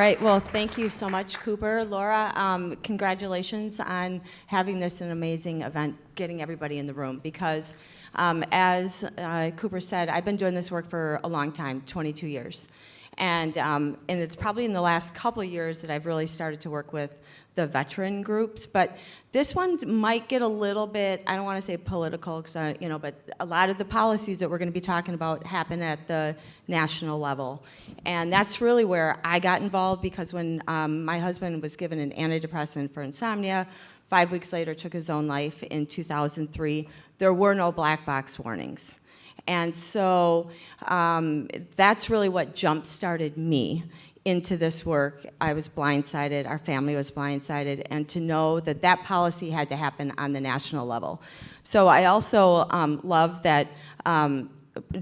right, well, thank you so much, Cooper. Laura, congratulations on having this an amazing event, getting everybody in the room, because as Cooper said, I've been doing this work for a long time, 22 years. And it's probably in the last couple of years that I've really started to work with the veteran groups, but this one might get a little bit, I don't want to say political, because but a lot of the policies that we're going to be talking about happen at the national level. And that's really where I got involved, because when my husband was given an antidepressant for insomnia, 5 weeks later took his own life in 2003, there were no black box warnings. And so that's really what jump-started me into this work. I was blindsided, our family was blindsided, and to know that that policy had to happen on the national level. So I also love that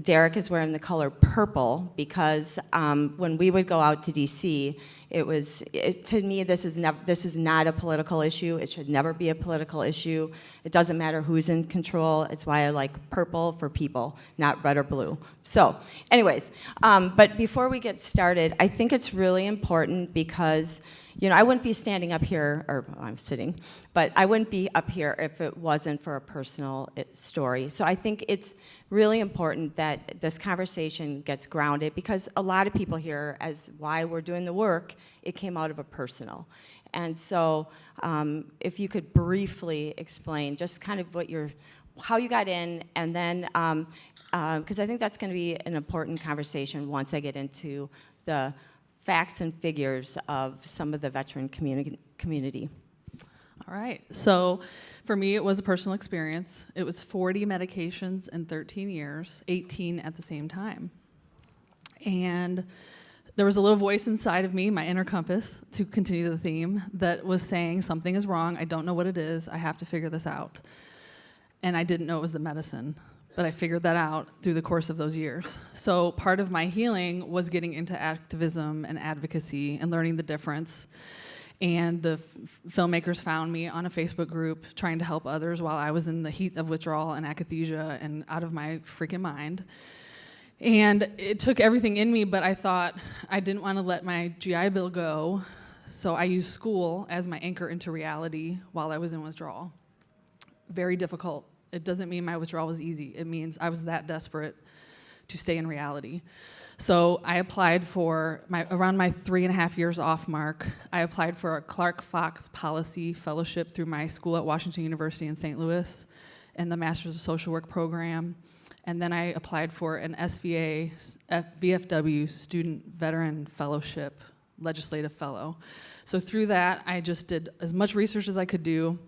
Derek is wearing the color purple, because when we would go out to DC, to me, this is not a political issue. It should never be a political issue. It doesn't matter who's in control. It's why I like purple for people, not red or blue. So, anyways, but before we get started, I think it's really important because, I wouldn't be standing up here, or I'm sitting, but I wouldn't be up here if it wasn't for a personal story. So I think it's really important that this conversation gets grounded, because a lot of people here, as why we're doing the work, it came out of a personal. And so if you could briefly explain just kind of how you got in, and then, because I think that's going to be an important conversation once I get into the facts and figures of some of the veteran community. All right, so for me it was a personal experience. It was 40 medications in 13 years, 18 at the same time. And there was a little voice inside of me, my inner compass, to continue the theme, that was saying something is wrong, I don't know what it is, I have to figure this out. And I didn't know it was the medicine, but I figured that out through the course of those years. So part of my healing was getting into activism and advocacy and learning the difference. And the filmmakers found me on a Facebook group trying to help others while I was in the heat of withdrawal and akathisia and out of my freaking mind. And it took everything in me, but I thought I didn't want to let my GI Bill go, so I used school as my anchor into reality while I was in withdrawal. Very difficult. It doesn't mean my withdrawal was easy. It means I was that desperate to stay in reality. So I applied for, around my 3.5 years off mark, I applied for a Clark Fox Policy Fellowship through my school at Washington University in St. Louis and the Masters of Social Work program. And then I applied for an SVA, VFW Student Veteran Fellowship, Legislative Fellow. So through that, I just did as much research as I could do.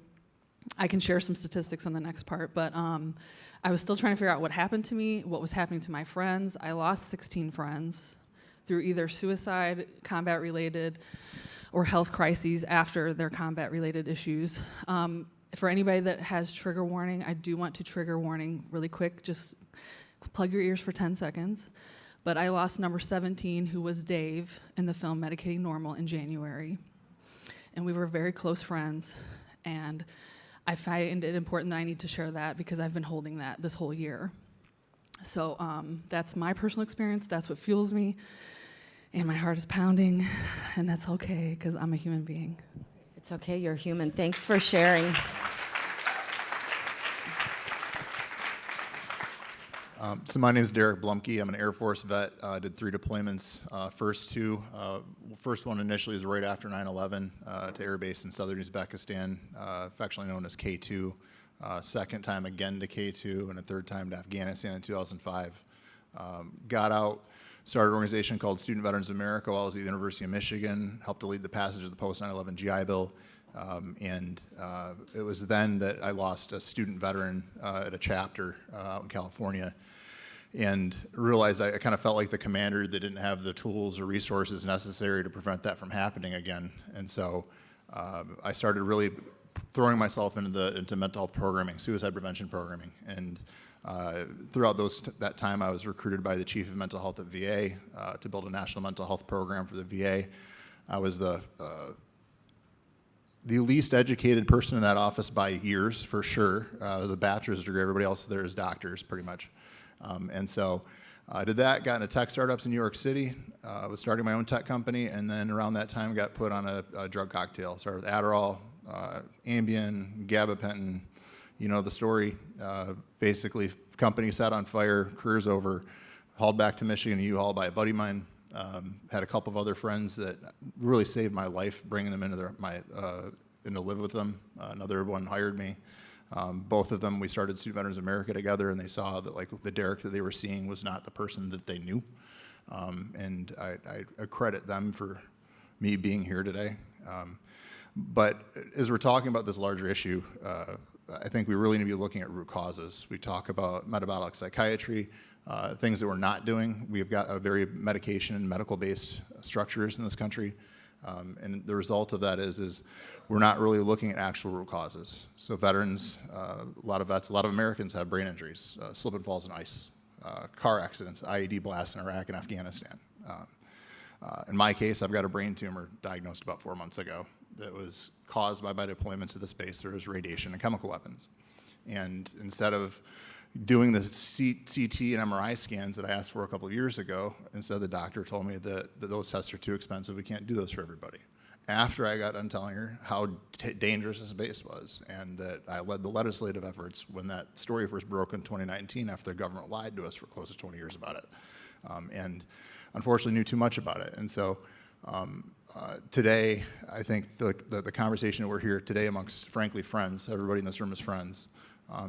I can share some statistics on the next part, but I was still trying to figure out what happened to me, what was happening to my friends. I lost 16 friends through either suicide, combat-related, or health crises after their combat-related issues. For anybody that has trigger warning, I do want to trigger warning really quick. Just plug your ears for 10 seconds. But I lost number 17, who was Dave, in the film Medicating Normal in January. And we were very close friends. And I find it important that I need to share that because I've been holding that this whole year. So that's my personal experience. That's what fuels me. And my heart is pounding. And that's okay, because I'm a human being. It's okay, you're human. Thanks for sharing. So my name is Derek Blumke. I'm an Air Force vet. Did 3 deployments. First one initially was right after 9/11 to Air Base in southern Uzbekistan, affectionately known as K2. Second time again to K2, and a third time to Afghanistan in 2005. Got out, started an organization called Student Veterans of America while I was at the University of Michigan, helped to lead the passage of the post-9/11 GI Bill. It was then that I lost a student veteran at a chapter out in California, and realized I kind of felt like the commander that didn't have the tools or resources necessary to prevent that from happening again. And so I started really throwing myself into mental health programming, suicide prevention programming. And throughout that time, I was recruited by the chief of mental health at VA to build a national mental health program for the VA. I was the the least educated person in that office by years, for sure. The bachelor's degree, everybody else there is doctors, pretty much. And so I did that, got into tech startups in New York City, was starting my own tech company, and then around that time got put on a drug cocktail. Started with Adderall, Ambien, gabapentin, you know the story. Basically, company set on fire, career's over, hauled back to Michigan, U-Haul by a buddy of mine. Had a couple of other friends that really saved my life, bringing them into to live with them. Another one hired me. Both of them, we started Student Veterans America together, and they saw that like the Derek that they were seeing was not the person that they knew. And I credit them for me being here today. But as we're talking about this larger issue, I think we really need to be looking at root causes. We talk about metabolic psychiatry, things that we're not doing. We've got a very medication and medical-based structures in this country. And the result of that is we're not really looking at actual root causes. So veterans, a lot of vets, a lot of Americans have brain injuries, slip and falls in ice, car accidents, IED blasts in Iraq and Afghanistan. In my case, I've got a brain tumor diagnosed about 4 months ago that was caused by my deployment to the space. There was radiation and chemical weapons. And instead of doing the CT and MRI scans that I asked for a couple of years ago, instead the doctor told me that those tests are too expensive, we can't do those for everybody. After I got done telling her how dangerous this space was, and that I led the legislative efforts when that story first broke in 2019 after the government lied to us for close to 20 years about it. And unfortunately knew too much about it. And so today, I think the conversation that we're here today amongst, frankly, friends, everybody in this room is friends,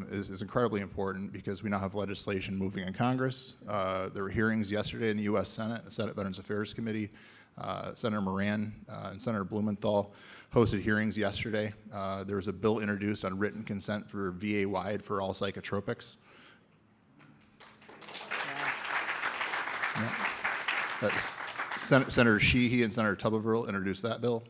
is incredibly important because we now have legislation moving in Congress. There were hearings yesterday in the U.S. Senate, the Senate Veterans Affairs Committee. Senator Moran and Senator Blumenthal hosted hearings yesterday. There was a bill introduced on written consent for VA-wide for all psychotropics. Yeah. Senator Sheehy and Senator Tuberville introduced that bill.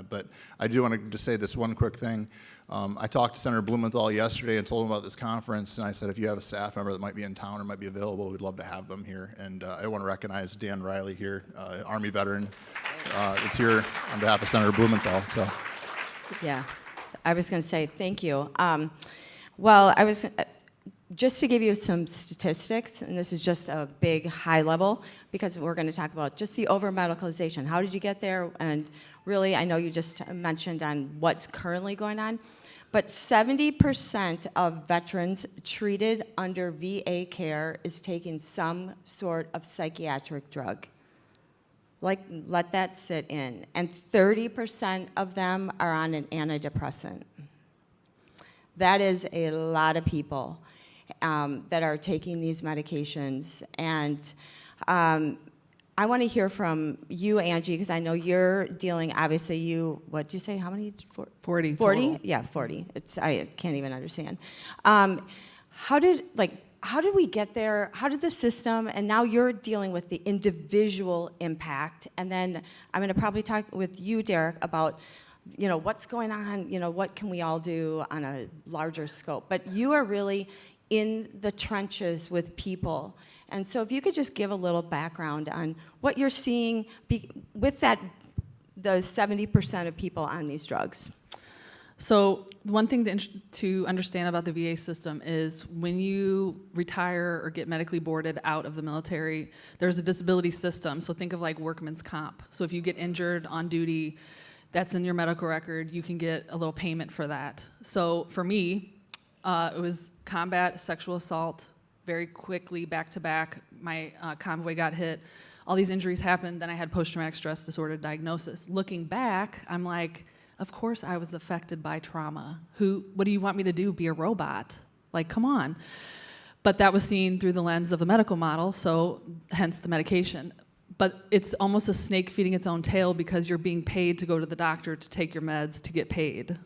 But I do want to just say this one quick thing. I talked to Senator Blumenthal yesterday and told him about this conference, and I said, if you have a staff member that might be in town or might be available, we'd love to have them here. And I want to recognize Dan Riley here, Army veteran. It's here on behalf of Senator Blumenthal. So, Yeah, I was going to say thank you. Well, I was just to give you some statistics, and this is just a big high level, because we're going to talk about just the over-medicalization. How did you get there? And really, I know you just mentioned on what's currently going on, but 70% of veterans treated under VA care is taking some sort of psychiatric drug. Like, let that sit in. And 30% of them are on an antidepressant. That is a lot of people that are taking these medications. And I want to hear from you, Angie, because I know you're dealing, obviously what'd you say, how many? 40. 40? Total. Yeah, 40. I can't even understand. How did we get there? How did the system, and now you're dealing with the individual impact, and then I'm going to probably talk with you, Derek, about what's going on, what can we all do on a larger scope. But you are really in the trenches with people. And so if you could just give a little background on what you're seeing with those 70% of people on these drugs. So one thing to understand about the VA system is when you retire or get medically boarded out of the military, there's a disability system. So think of like workman's comp. So if you get injured on duty, that's in your medical record, you can get a little payment for that. So for me, it was combat, sexual assault, very quickly, back to back. My convoy got hit. All these injuries happened. Then I had post-traumatic stress disorder diagnosis. Looking back, I'm like, of course I was affected by trauma. What do you want me to do, be a robot? Like, come on. But that was seen through the lens of the medical model, so hence the medication. But it's almost a snake feeding its own tail because you're being paid to go to the doctor to take your meds to get paid,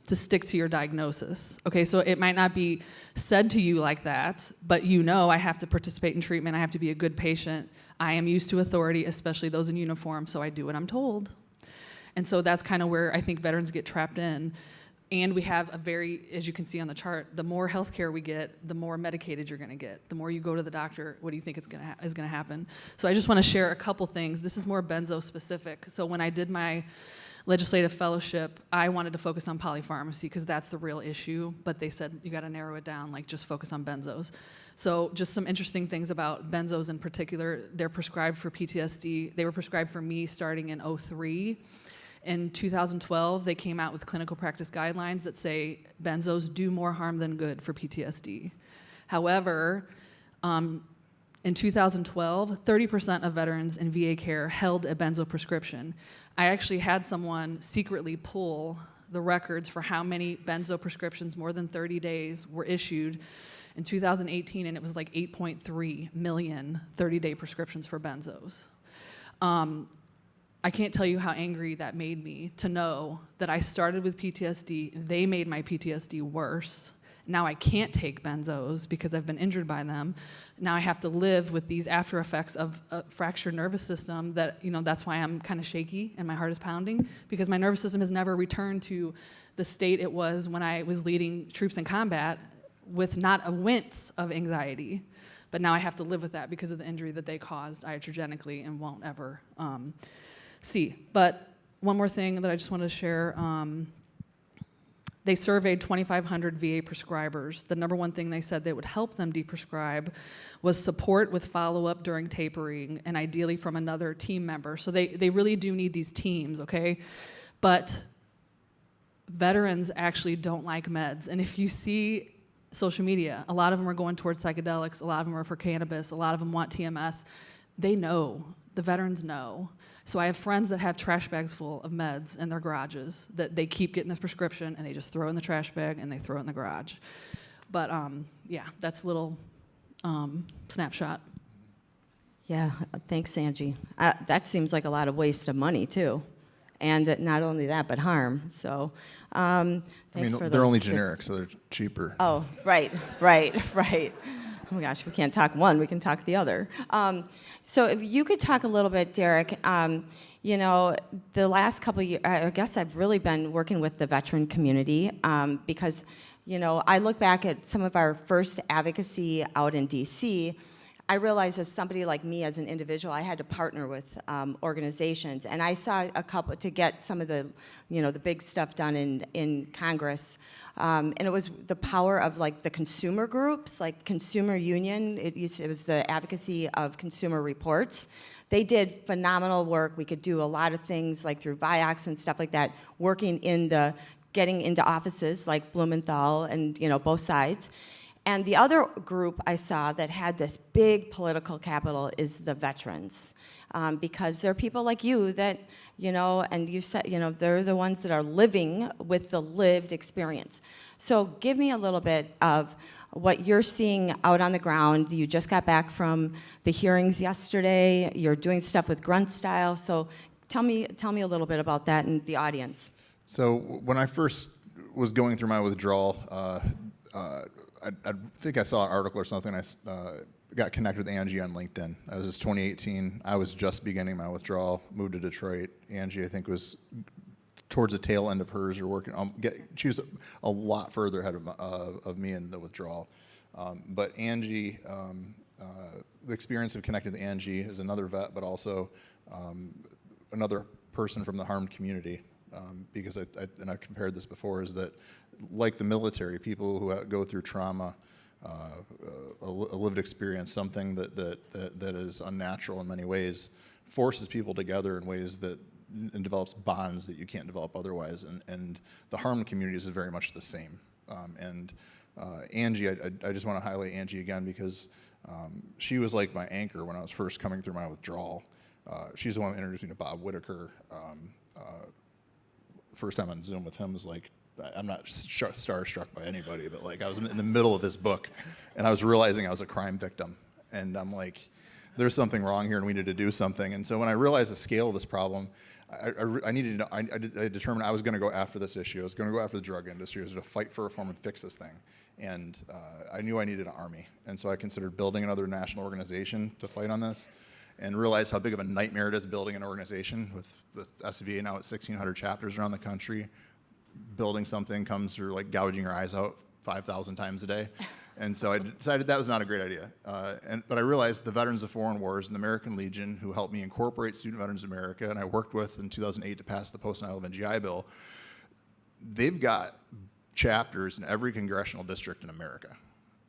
to stick to your diagnosis. Okay, so it might not be said to you like that, but I have to participate in treatment, I have to be a good patient, I am used to authority, especially those in uniform, so I do what I'm told. And so that's kind of where I think veterans get trapped in. And we have as you can see on the chart, the more health care we get, the more medicated you're gonna get. The more you go to the doctor, what do you think is gonna happen? So I just wanna share a couple things. This is more benzo specific. So when I did my legislative fellowship, I wanted to focus on polypharmacy because that's the real issue, but they said you got to narrow it down, like just focus on benzos. So just some interesting things about benzos in particular. They're prescribed for PTSD. They were prescribed for me starting in '03. In 2012, they came out with clinical practice guidelines that say benzos do more harm than good for PTSD. However, in 2012, 30% of veterans in VA care held a benzo prescription. I actually had someone secretly pull the records for how many benzo prescriptions more than 30 days were issued in 2018, and it was like 8.3 million 30-day prescriptions for benzos. I can't tell you how angry that made me to know that I started with PTSD, they made my PTSD worse. Now I can't take benzos because I've been injured by them. Now I have to live with these after effects of a fractured nervous system that, that's why I'm kind of shaky and my heart is pounding, because my nervous system has never returned to the state it was when I was leading troops in combat with not a wince of anxiety. But now I have to live with that because of the injury that they caused iatrogenically and won't ever see. But one more thing that I just wanted to share. They surveyed 2,500 VA prescribers. The number one thing they said that would help them deprescribe was support with follow-up during tapering, and ideally from another team member. So they really do need these teams, okay? But veterans actually don't like meds. And if you see social media, a lot of them are going towards psychedelics, a lot of them are for cannabis, a lot of them want TMS. They know, the veterans know. So I have friends that have trash bags full of meds in their garages that they keep getting this prescription and they just throw in the trash bag and they throw it in the garage. But yeah, that's a little snapshot. Yeah, thanks, Angie. That seems like a lot of waste of money, too. And not only that, but harm. So thanks for those. They're only generic, so they're cheaper. Oh, right. Oh my gosh, we can't talk one, we can talk the other. So if you could talk a little bit, Derek, the last couple of years, I guess I've really been working with the veteran community because, I look back at some of our first advocacy out in DC. I realized as somebody like me, as an individual, I had to partner with organizations, and I saw a couple to get some of the, the big stuff done in Congress, and it was the power of like the consumer groups, like Consumer Union. It was the advocacy of Consumer Reports. They did phenomenal work. We could do a lot of things like through Vioxx and stuff like that, working getting into offices like Blumenthal and both sides. And the other group I saw that had this big political capital is the veterans, because there are people like you that, and you said, they're the ones that are living with the lived experience. So give me a little bit of what you're seeing out on the ground. You just got back from the hearings yesterday. You're doing stuff with Grunt Style. So tell me a little bit about that and the audience. So when I first was going through my withdrawal, I think I saw an article or something. I got connected with Angie on LinkedIn. It was 2018. I was just beginning my withdrawal, moved to Detroit. Angie, I think, was towards the tail end of hers or working. She was a lot further ahead of me in the withdrawal. But Angie, the experience of connecting with Angie as another vet, but also another person from the harmed community, because I compared this before, is that like the military, people who go through trauma, a lived experience, something that is unnatural in many ways, forces people together in ways that and develops bonds that you can't develop otherwise. And the harmed communities is very much the same. Angie, I just want to highlight Angie again because she was like my anchor when I was first coming through my withdrawal. She's the one that introduced me to Bob Whitaker. First time on Zoom with him was like, I'm not starstruck by anybody, but like I was in the middle of this book and I was realizing I was a crime victim. And I'm like, there's something wrong here and we need to do something. And so when I realized the scale of this problem, I determined I was going to go after this issue. I was going to go after the drug industry. I was going to fight for reform and fix this thing. And I knew I needed an army. And so I considered building another national organization to fight on this and realized how big of a nightmare it is building an organization with SVA now at 1,600 chapters around the country. Building something comes through like gouging your eyes out 5,000 times a day. And so I decided that was not a great idea. But I realized the Veterans of Foreign Wars and the American Legion, who helped me incorporate Student Veterans of America, and I worked with in 2008 to pass the Post-9/11 GI Bill, they've got chapters in every congressional district in America.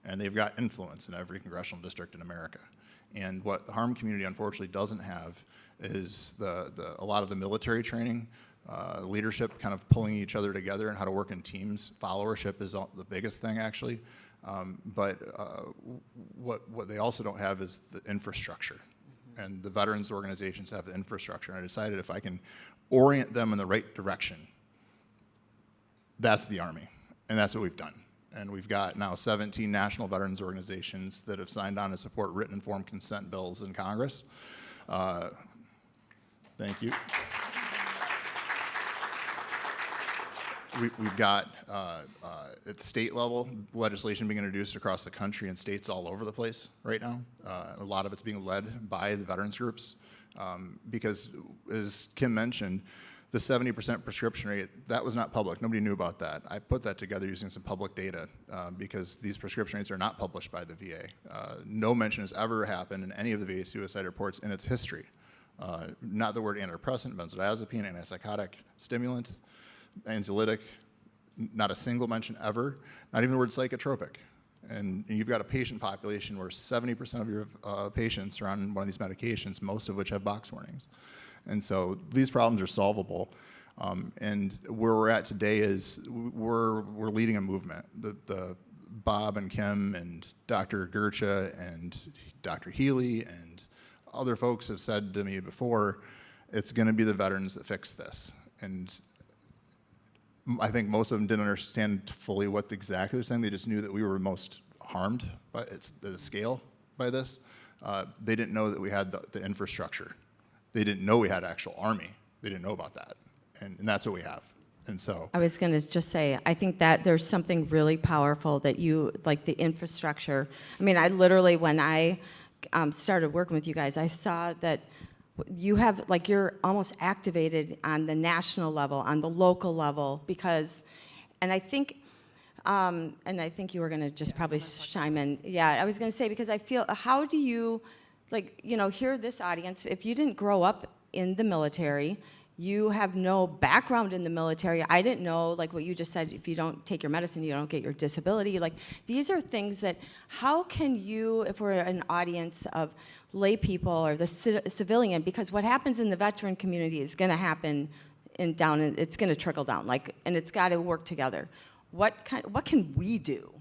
And they've got influence in every congressional district in America. And what the harm community unfortunately doesn't have is a lot of the military training, leadership, kind of pulling each other together and how to work in teams. Followership is the biggest thing, actually. But what they also don't have is the infrastructure. And the veterans organizations have the infrastructure. And I decided if I can orient them in the right direction, that's the Army. And that's what we've done. And we've got now 17 national veterans organizations that have signed on to support written informed consent bills in Congress. Thank you. We've got, at the state level, legislation being introduced across the country in states all over the place right now. A lot of it's being led by the veterans groups because, as Kim mentioned, the 70% prescription rate, that was not public. Nobody knew about that. I put that together using some public data because these prescription rates are not published by the VA. No mention has ever happened in any of the VA suicide reports in its history. Not the word antidepressant, benzodiazepine, antipsychotic, stimulant, anxiolytic, not a single mention ever, not even the word psychotropic. And you've got a patient population where 70% of your patients are on one of these medications, most of which have box warnings. And so these problems are solvable. And where we're at today is we're leading a movement. The Bob and Kim and Dr. Gercha and Dr. Healy and other folks have said to me before, it's going to be the veterans that fix this. And I think most of them didn't understand fully what exactly they're saying. They just knew that we were most harmed by the scale by this. They didn't know that we had the infrastructure. They didn't know we had an actual army. They didn't know about that. And that's what we have. And so I was going to just say, I think that there's something really powerful that you, like the infrastructure. I mean, I literally, when I started working with you guys, I saw that you have, like, you're almost activated on the national level, on the local level, because, and I think you were going to just probably chime in. Yeah, I was going to say, because I feel, how do you, like, you know, hear this audience, if you didn't grow up in the military, you have no background in the military. I didn't know, like what you just said, if you don't take your medicine, you don't get your disability. Like, these are things that, how can you, if we're an audience of lay people or the civilian, because what happens in the veteran community is going to happen it's going to trickle down, like, and it's got to work together. What can we do?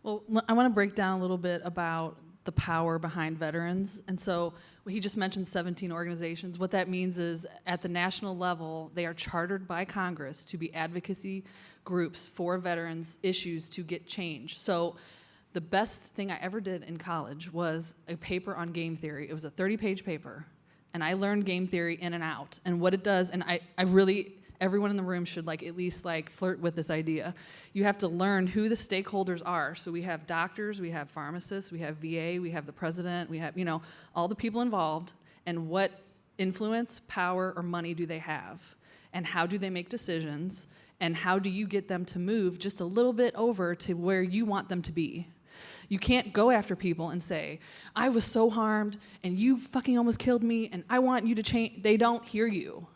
Well, I want to break down a little bit about the power behind veterans. And so he just mentioned 17 organizations. What that means is at the national level, they are chartered by Congress to be advocacy groups for veterans' issues to get change. So the best thing I ever did in college was a paper on game theory. It was a 30-page paper, and I learned game theory in and out. And what it does, and I really, everyone in the room should at least flirt with this idea. You have to learn who the stakeholders are. So we have doctors, we have pharmacists, we have VA, we have the president, we have, all the people involved, and what influence, power, or money do they have? And how do they make decisions? And how do you get them to move just a little bit over to where you want them to be? You can't go after people and say, I was so harmed, and you fucking almost killed me, and I want you to change. They don't hear you.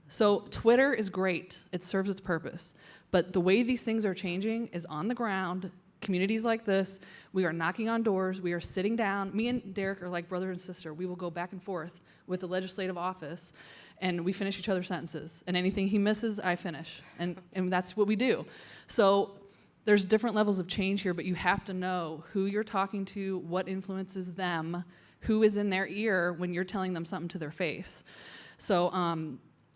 So Twitter is great. It serves its purpose. But the way these things are changing is on the ground. Communities like this, we are knocking on doors. We are sitting down. Me and Derek are like brother and sister. We will go back and forth with the legislative office, and we finish each other's sentences. And anything he misses, I finish. And that's what we do. So there's different levels of change here, but you have to know who you're talking to, what influences them, who is in their ear when you're telling them something to their face. So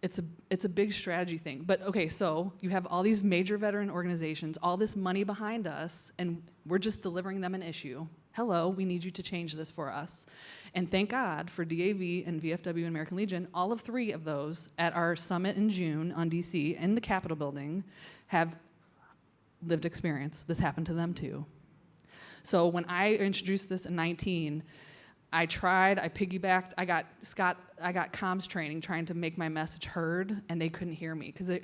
it's a big strategy thing. But okay, so you have all these major veteran organizations, all this money behind us, and we're just delivering them an issue. Hello, we need you to change this for us. And thank God for DAV and VFW and American Legion, all of three of those at our summit in June on DC in the Capitol building have lived experience. This happened to them too. So when I introduced this in 19, I piggybacked, I got comms training trying to make my message heard, and they couldn't hear me because it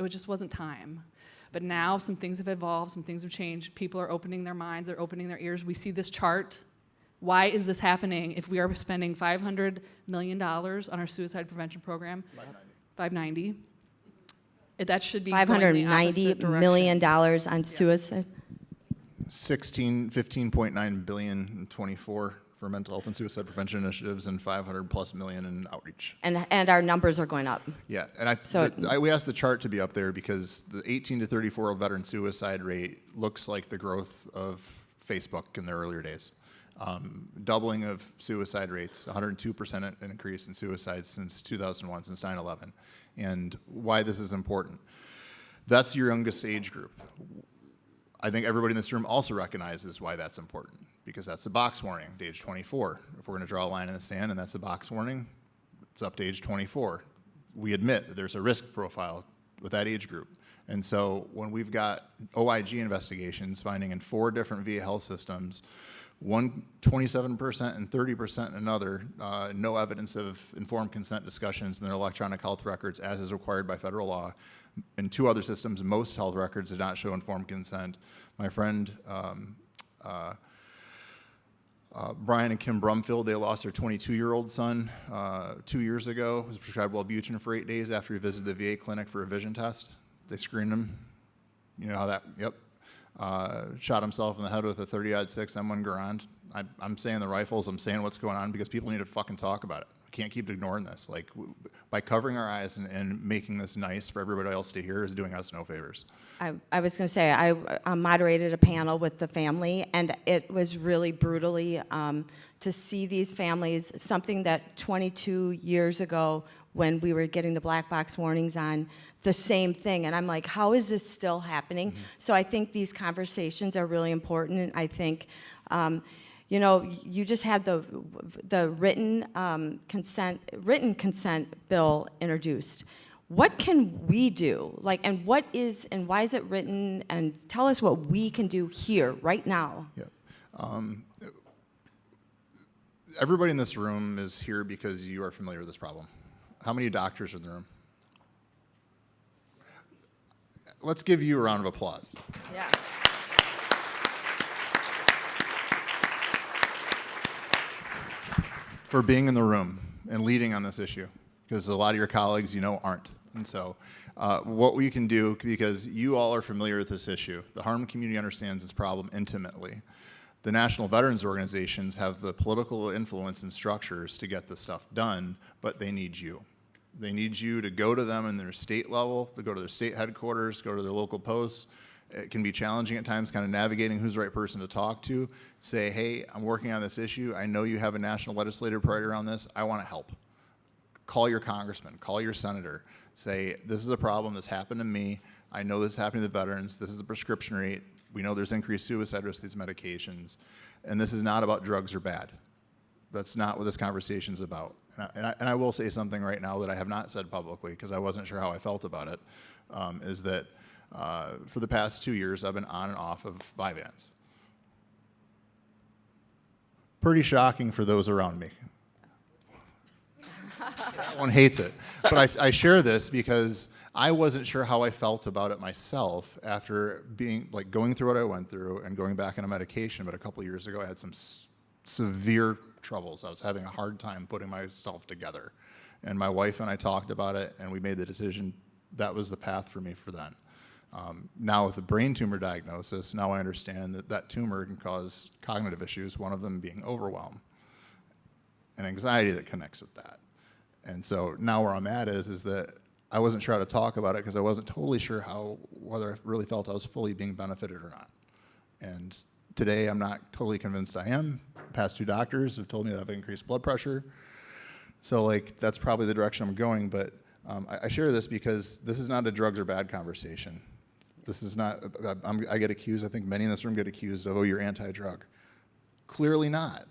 just wasn't time. But now some things have evolved, some things have changed. People are opening their minds, they're opening their ears. We see this chart. Why is this happening if we are spending $500 million on our suicide prevention program? 590. That should be going the opposite $590 direction. million on suicide. 15.9 billion in 24 for mental health and suicide prevention initiatives, and 500+ million in outreach. And our numbers are going up. Yeah, and we asked the chart to be up there because the 18 to 34-year-old veteran suicide rate looks like the growth of Facebook in their earlier days. Doubling of suicide rates, 102% increase in suicides since 2001, since 9/11. And why this is important. That's your youngest age group. I think everybody in this room also recognizes why that's important, because that's the box warning to age 24. If we're going to draw a line in the sand and that's the box warning, it's up to age 24. We admit that there's a risk profile with that age group. And so when we've got OIG investigations finding in 4 different VA health systems, one 27% and 30% in another, no evidence of informed consent discussions in their electronic health records as is required by federal law. In 2 other systems, most health records did not show informed consent. My friend Brian and Kim Brumfield, they lost their 22-year-old son 2 years ago. He was prescribed Wellbutrin for 8 days after he visited the VA clinic for a vision test. They screened him. You know how that, yep. Shot himself in the head with a 30-06 M1 Garand. I'm saying the rifles, I'm saying what's going on because people need to fucking talk about it. We can't keep ignoring this. Like, by covering our eyes and making this nice for everybody else to hear is doing us no favors. I was going to say, I moderated a panel with the family, and it was really brutally to see these families, something that 22 years ago when we were getting the black box warnings on, the same thing. And I'm like, how is this still happening? Mm-hmm. So I think these conversations are really important. And I think, you know, you just had the written consent bill introduced. What can we do? Like, and why is it written? And tell us what we can do here, right now. Yeah. Everybody in this room is here because you are familiar with this problem. How many doctors are in the room? Let's give you a round of applause. Yeah. For being in the room and leading on this issue, because a lot of your colleagues, you know, aren't. And so what we can do, because you all are familiar with this issue, the harm community understands this problem intimately. The national veterans organizations have the political influence and structures to get this stuff done, but they need you. They need you to go to them in their state level, to go to their state headquarters, go to their local posts. It can be challenging at times, kind of navigating who's the right person to talk to. Say, hey, I'm working on this issue. I know you have a national legislative priority around this. I want to help. Call your congressman, call your senator. Say, this is a problem that's happened to me. I know this is happening to veterans. This is the prescription rate. We know there's increased suicide risk with these medications. And this is not about drugs or bad. That's not what this conversation is about. And I will say something right now that I have not said publicly because I wasn't sure how I felt about it, is that for the past 2 years, I've been on and off of Vyvanse. Pretty shocking for those around me. Everyone hates it. But I share this because I wasn't sure how I felt about it myself after going through what I went through and going back on a medication. But a couple of years ago, I had some severe troubles. I was having a hard time putting myself together. And my wife and I talked about it, and we made the decision that was the path for me for then. Now with the brain tumor diagnosis, now I understand that that tumor can cause cognitive issues, one of them being overwhelm and anxiety that connects with that. And so now where I'm at is that I wasn't sure how to talk about it because I wasn't totally sure whether I really felt I was fully being benefited or not. And today I'm not totally convinced I am. The past 2 doctors have told me that I have increased blood pressure. So like that's probably the direction I'm going, but I share this because this is not a drugs or bad conversation. This is not, I get accused, I think many in this room get accused of, oh, you're anti-drug. Clearly not.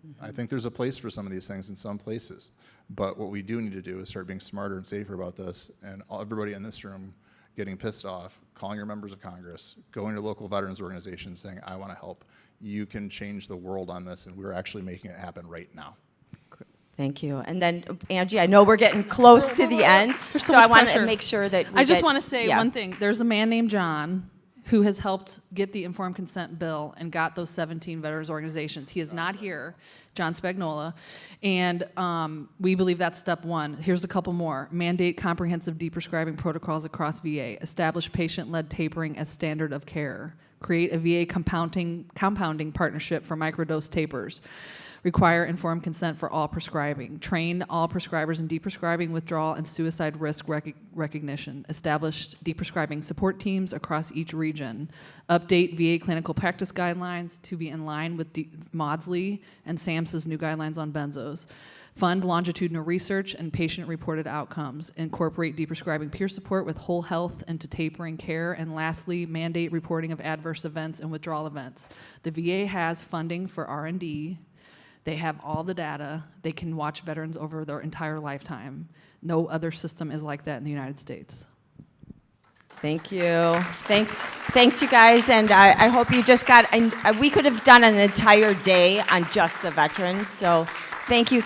Mm-hmm. I think there's a place for some of these things in some places. But what we do need to do is start being smarter and safer about this, and everybody in this room getting pissed off, calling your members of Congress, going to local veterans organizations saying, I want to help. You can change the world on this, and we're actually making it happen right now. Thank you. And then, Angie, I know we're getting close to the end, There's so so I much want to pressure. make sure that we I just get- want to say yeah. one thing. There's a man named John who has helped get the informed consent bill and got those 17 veterans organizations. He is not here, John Spagnola, and we believe that's step one. Here's a couple more. Mandate comprehensive deprescribing protocols across VA. Establish patient-led tapering as standard of care. Create a VA compounding partnership for microdose tapers. Require informed consent for all prescribing. Train all prescribers in deprescribing, withdrawal, and suicide risk recognition. Establish deprescribing support teams across each region. Update VA clinical practice guidelines to be in line with Maudsley and SAMHSA's new guidelines on benzos. Fund longitudinal research and patient-reported outcomes. Incorporate deprescribing peer support with whole health into tapering care. And lastly, mandate reporting of adverse events and withdrawal events. The VA has funding for R&D. They have all the data. They can watch veterans over their entire lifetime. No other system is like that in the United States. Thank you. Thanks, you guys. And I hope you just got, we could have done an entire day on just the veterans. So thank you.